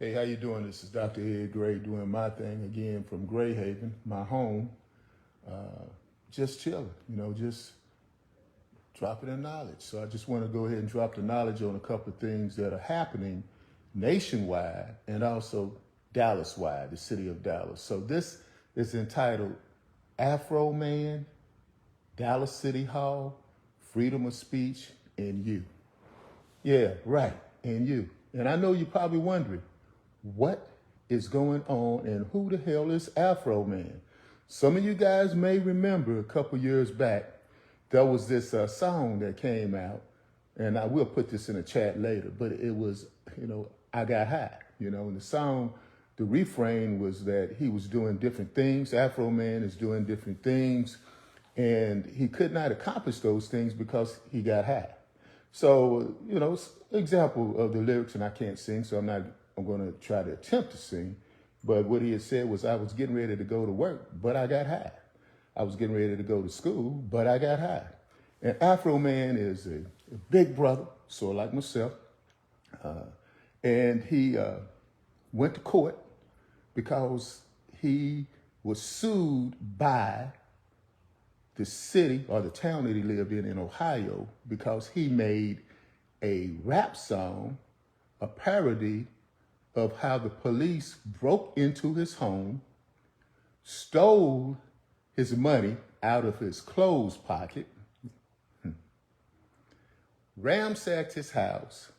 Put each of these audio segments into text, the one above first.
Hey, how you doing? This is Dr. Ed Gray doing my thing again from Gray Haven, my home. Just chilling, just dropping in knowledge. So I just want to go ahead and drop the knowledge on a couple of things that are happening nationwide and also Dallas-wide, the city of Dallas. So this is entitled Afroman, Dallas City Hall, Freedom of Speech, and You. Yeah, right, and you. And I know you're probably wondering, what is going on and who the hell is Afroman? Some of you guys may remember a couple years back, there was this song that came out, and I will put this in the chat later, but it was, I Got High, and the song, the refrain was that he was doing different things. Afroman is doing different things, and he could not accomplish those things because he got high. So, example of the lyrics, and I can't sing, so I'm going to try to attempt to sing. But what he had said was, I was getting ready to go to work, but I got high. I was getting ready to go to school, but I got high. And Afroman is a big brother, sort of like myself. And he went to court because he was sued by the city or the town that he lived in Ohio, because he made a rap song, a parody of how the police broke into his home, stole his money out of his clothes pocket, ransacked his house,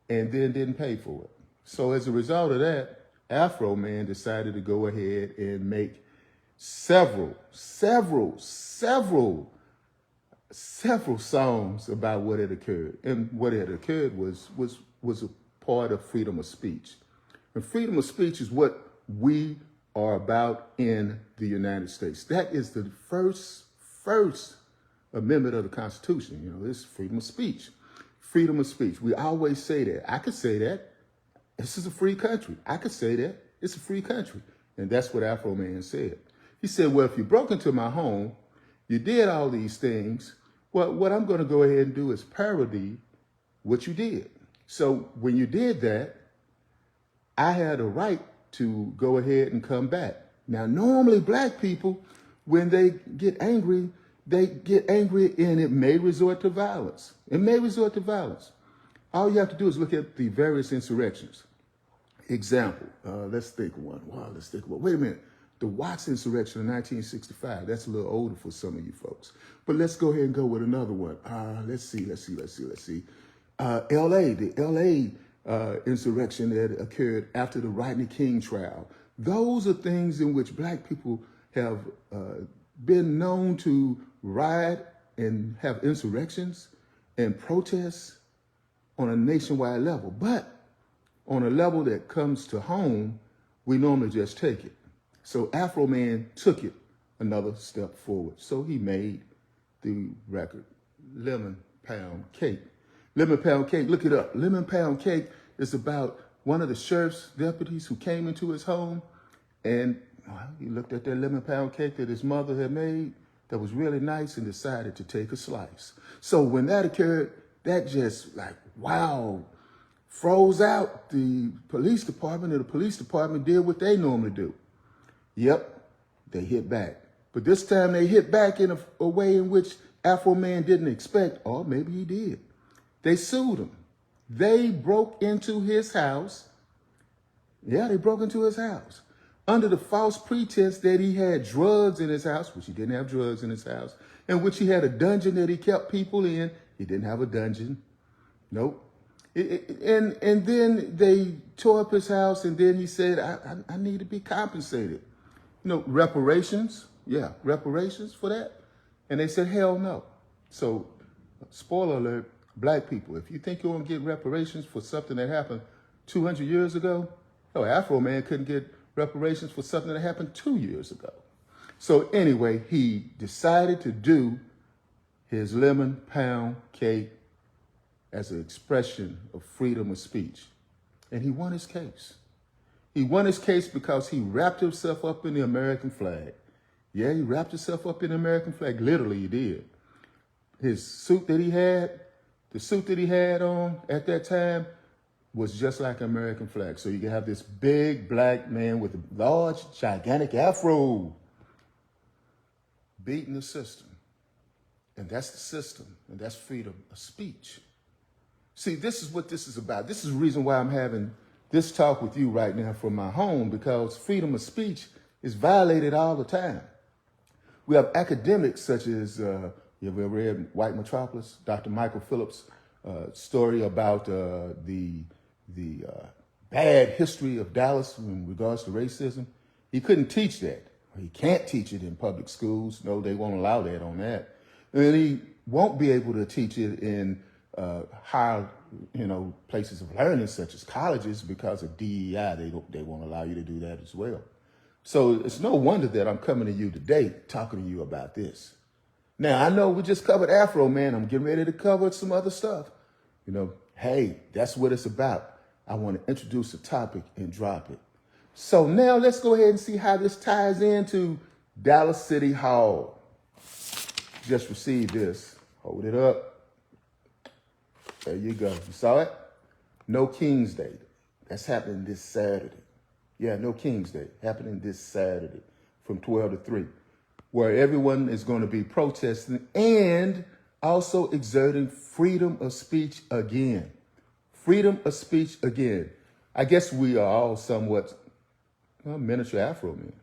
and then didn't pay for it. So as a result of that, Afroman decided to go ahead and make several songs about what had occurred. And what had occurred was a part of freedom of speech. And freedom of speech is what we are about in the United States. That is the first amendment of the Constitution. It's freedom of speech. Freedom of speech. We always say that. I could say that. This is a free country. I could say that. It's a free country. And that's what Afroman said. He said, well, if you broke into my home, you did all these things, well, what I'm going to go ahead and do is parody what you did. So when you did that, I had a right to go ahead and come back. Now, normally black people, when they get angry and it may resort to violence. It may resort to violence. All you have to do is look at the various insurrections. Example, let's think of one. Wow, let's think of one. Wait a minute. The Watts insurrection in 1965. That's a little older for some of you folks. But let's go ahead and go with another one. Let's see. L.A., the L.A. Insurrection that occurred after the Rodney King trial. Those are things in which black people have been known to riot and have insurrections and protests on a nationwide level. But on a level that comes to home, we normally just take it. So Afroman took it another step forward. So he made the record, Lemon Pound Cake. Lemon Pound Cake, look it up. Lemon Pound Cake is about one of the sheriff's deputies who came into his home, and he looked at that lemon pound cake that his mother had made that was really nice and decided to take a slice. So when that occurred, that just froze out the police department, and the police department did what they normally do. Yep, they hit back. But this time they hit back in a way in which Afroman didn't expect, or maybe he did. They sued him. They broke into his house. Yeah, they broke into his house under the false pretense that he had drugs in his house, which he didn't have drugs in his house, and which he had a dungeon that he kept people in. He didn't have a dungeon. Nope. And then they tore up his house, and then he said, I need to be compensated. Reparations. Yeah, reparations for that. And they said, hell no. So, spoiler alert, black people, if you think you're going to get reparations for something that happened 200 years ago, no, Afroman couldn't get reparations for something that happened 2 years ago. So anyway, he decided to do his lemon pound cake as an expression of freedom of speech. And he won his case. He won his case because he wrapped himself up in the American flag. Yeah, he wrapped himself up in the American flag. Literally, he did. His suit that he had, the suit that he had on at that time, was just like an American flag. So you can have this big black man with a large, gigantic afro beating the system. And that's the system, and that's freedom of speech. See, this is what this is about. This is the reason why I'm having this talk with you right now from my home, because freedom of speech is violated all the time. We have academics such as, you ever read White Metropolis? Dr. Michael Phillips' story about the bad history of Dallas in regards to racism. He couldn't teach that. He can't teach it in public schools. No, they won't allow that on that. And he won't be able to teach it in higher, places of learning such as colleges because of DEI. They won't allow you to do that as well. So it's no wonder that I'm coming to you today talking to you about this. Now, I know we just covered Afroman. I'm getting ready to cover some other stuff. Hey, that's what it's about. I want to introduce a topic and drop it. So now let's go ahead and see how this ties into Dallas City Hall. Just received this. Hold it up. There you go. You saw it? No King's Day. That's happening this Saturday. Yeah, no King's Day. Happening this Saturday from 12 to 3, where everyone is going to be protesting and also exerting freedom of speech again. Freedom of speech again. I guess we are all somewhat miniature Afroman.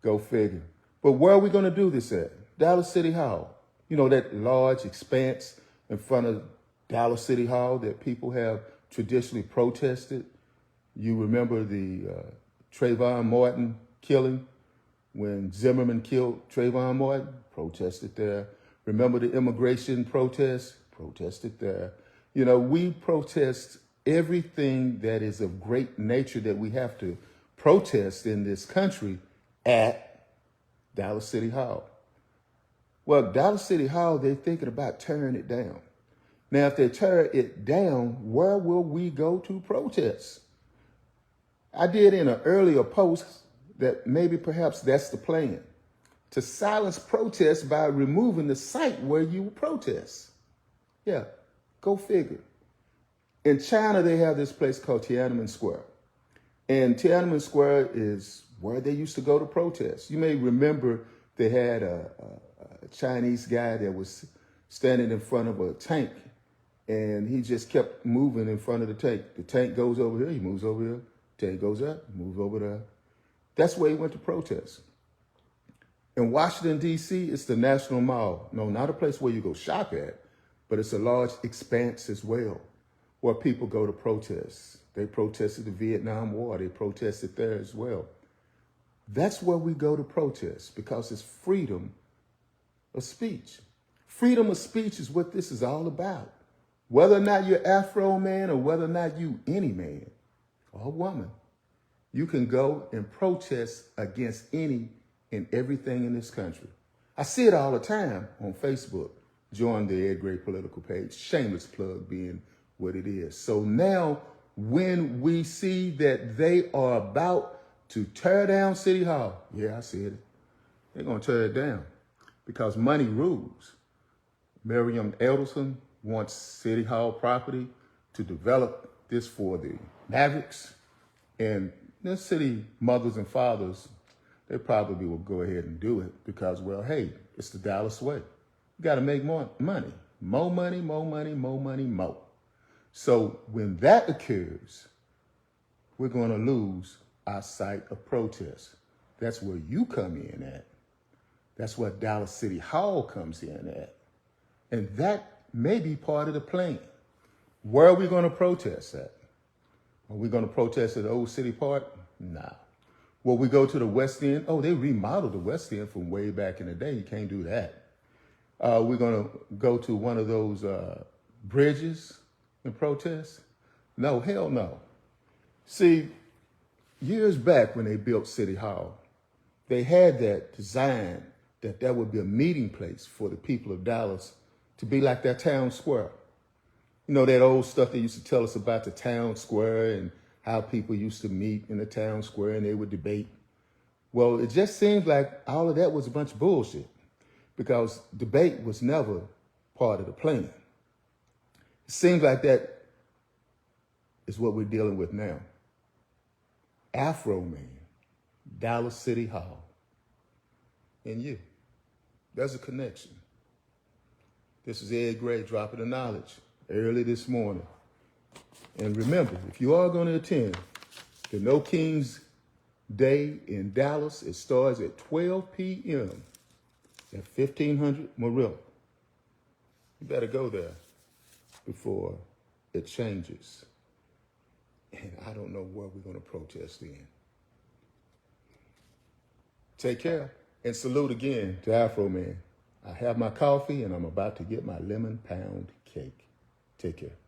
Go figure. But where are we going to do this at? Dallas City Hall. That large expanse in front of Dallas City Hall that people have traditionally protested. You remember the Trayvon Martin killing when Zimmerman killed Trayvon Martin? Protested there. Remember the immigration protests? Protested there. We protest everything that is of great nature that we have to protest in this country at Dallas City Hall. Well, Dallas City Hall, they're thinking about tearing it down. Now, if they tear it down, where will we go to protest? I did in an earlier post that maybe perhaps that's the plan, to silence protests by removing the site where you protest. Yeah, go figure. In China, they have this place called Tiananmen Square. And Tiananmen Square is where they used to go to protest. You may remember they had a Chinese guy that was standing in front of a tank, and he just kept moving in front of the tank. The tank goes over here, he moves over here. Tank goes up, moves over there. That's where he went to protest. In Washington, D.C., it's the National Mall. No, not a place where you go shop at, but it's a large expanse as well, where people go to protest. They protested the Vietnam War. They protested there as well. That's where we go to protest because it's freedom of speech. Freedom of speech is what this is all about. Whether or not you're Afro-man or whether or not you any man or woman, you can go and protest against any and everything in this country. I see it all the time on Facebook. Join the Ed Gray political page. Shameless plug being what it is. So now when we see that they are about to tear down City Hall, yeah, I see it. They're going to tear it down because money rules. Miriam Elderson wants City Hall property to develop this for the Mavericks. And the city mothers and fathers, they probably will go ahead and do it because, well, hey, it's the Dallas way. You got to make more money. More money, more money, more money, more. So when that occurs, we're going to lose our site of protest. That's where you come in at. That's where Dallas City Hall comes in at. And that may be part of the plan. Where are we going to protest at? Are we going to protest at the old city park? Nah. Will we go to the West End? Oh, they remodeled the West End from way back in the day. You can't do that. We're going to go to one of those bridges and protest? No, hell no. See, years back when they built City Hall, they had that design that would be a meeting place for the people of Dallas to be like their town square. You know, that old stuff they used to tell us about the town square and how people used to meet in the town square and they would debate. Well, it just seems like all of that was a bunch of bullshit because debate was never part of the plan. It seems like that is what we're dealing with now. Afroman, Dallas City Hall, and you. There's a connection. This is Ed Gray dropping the knowledge early this morning. And remember, if you are going to attend the No Kings Day in Dallas, it starts at 12 p.m. at 1500 Murillo. You better go there before it changes. And I don't know where we're going to protest in. Take care and salute again to Afroman. I have my coffee and I'm about to get my lemon pound cake. Take care.